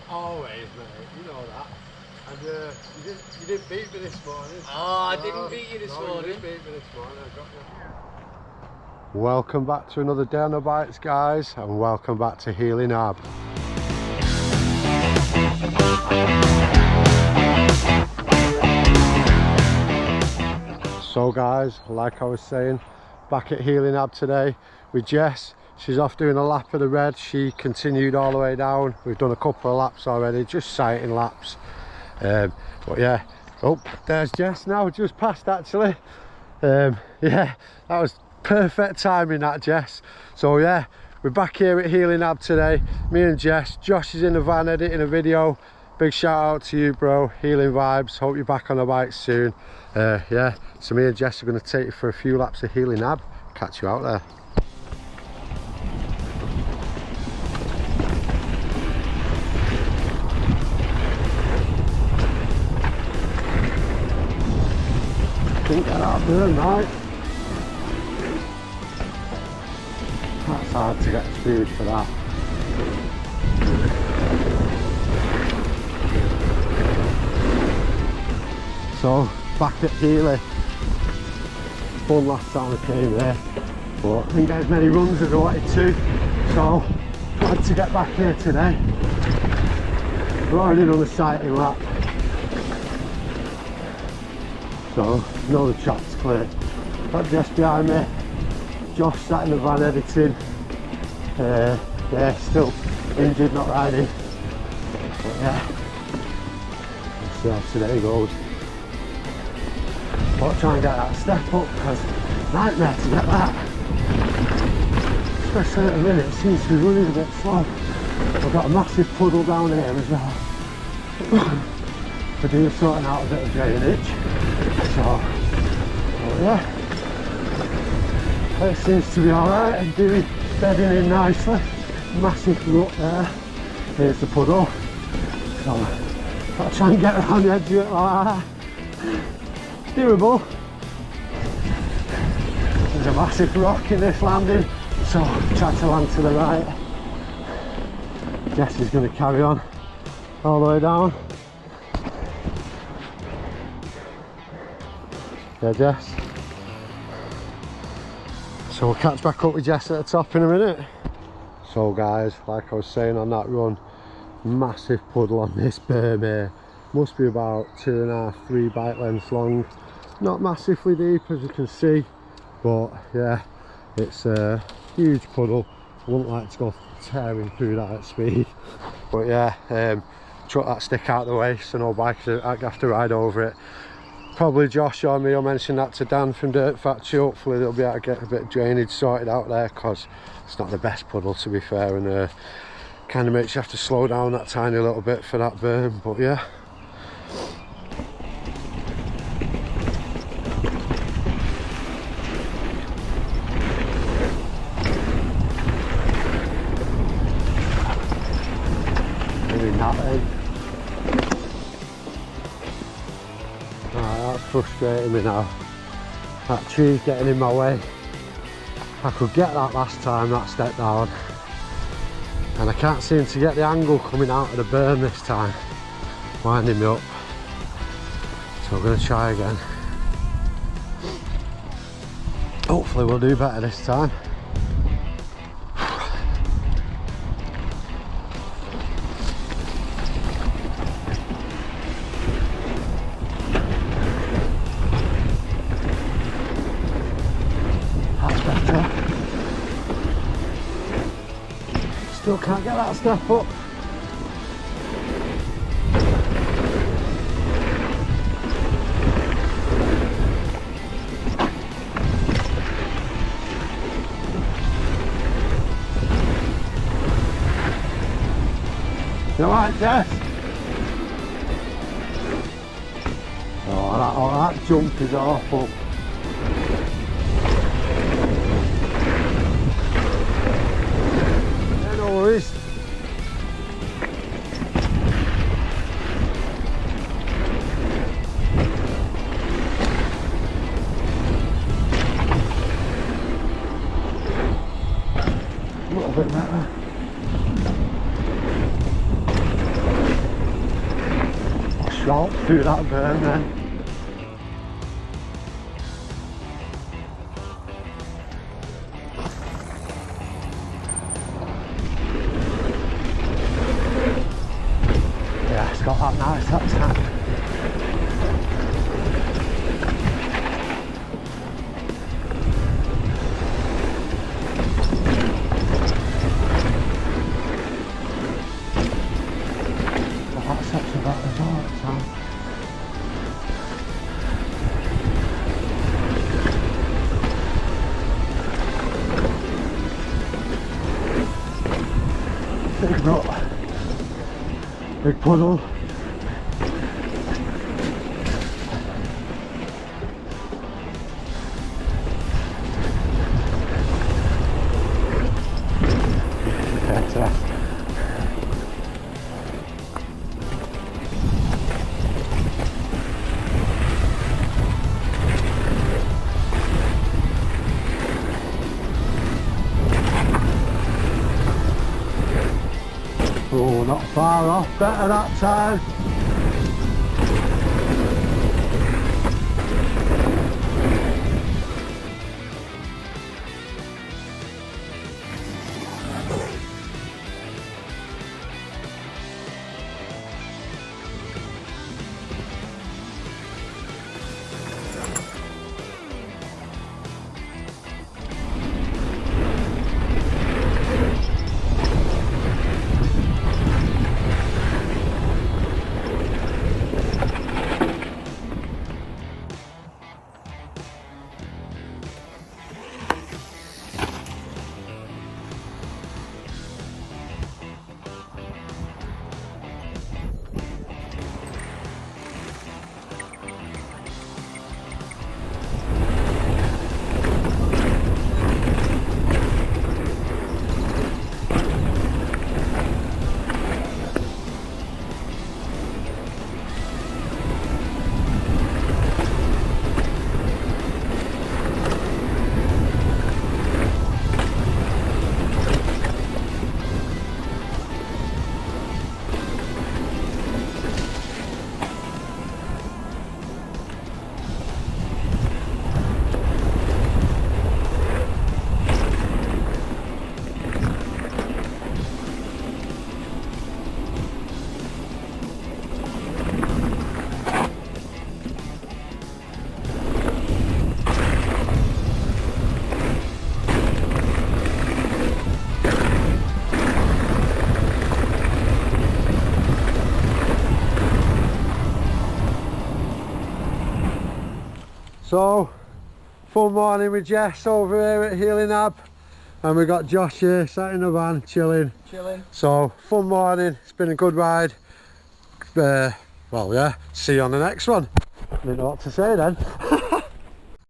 Always, mate, you know that. And you didn't beat me this morning. Oh, I didn't beat you this morning. You didn't beat me this morning, I got you. Welcome back to another day on the bikes, guys, and welcome back to Healey Nab. So guys, like I was saying, back at Healey Nab today with Jess. She's off doing a lap of the red. She continued all the way down. We've done a couple of laps already, just sighting laps. But yeah, oh, there's Jess now, just passed actually. Yeah, that was perfect timing, that, Jess. So yeah, we're back here at Healey Nab today. Me and Jess. Josh is in the van editing a video. Big shout out to you, bro. Healing vibes. Hope you're back on the bike soon. Yeah, so me and Jess are going to take you for a few laps of Healey Nab. Catch you out there. Think that out there, mate. That's hard to get speed for that. So, back at Healey. Fun last time I came here, but I didn't get as many runs as I wanted to, so glad to get back here today. We're already on the sighting lap. So, know the track's clear. Got Jess behind me, Josh sat in the van editing. Yeah, still injured, not riding. But yeah, let's see how today goes. I'll try and get that step up, because nightmare to get that. Especially at the minute, it seems to be running a bit slow. I've got a massive puddle down here as well. We're doing sorting out a bit of drainage. So, yeah, it seems to be alright and bedding in nicely. Massive rut there. Here's the puddle. So, I'll try and get around the edge of it like that. Doable. There's a massive rock in this landing, so try to land to the right. Jess is going to carry on all the way down. Yeah, Jess. So we'll catch back up with Jess at the top in a minute. So guys, like I was saying on that run, massive puddle on this berm here. Must be about 2.5, 3 bike lengths long. Not massively deep as you can see, but yeah, it's a huge puddle. I wouldn't like to go tearing through that at speed. But yeah, chuck that stick out of the way so no bikers have to ride over it. Probably Josh or me will mention that to Dan from Dirt Factory. Hopefully they'll be able to get a bit of drainage sorted out there, because it's not the best puddle, to be fair, and kind of makes you have to slow down that tiny little bit for that berm. But yeah, that's frustrating me now. That tree's getting in my way. I could get that last time, that step down, and I can't seem to get the angle coming out of the berm this time. Winding me up. So I'm going to try again. Hopefully we'll do better this time. Still can't get that step up. You alright, Jess? Oh, that jump is awful. through that berm then. Yeah, it's got that nice, that tap. Big nut, big puddle. Better. Oh, not far off, better that time. So, fun morning with Jess over here at Healey Nab, and we got Josh here sat in the van chilling. So, fun morning, it's been a good ride. Well yeah, see you on the next one. Didn't know what to say then.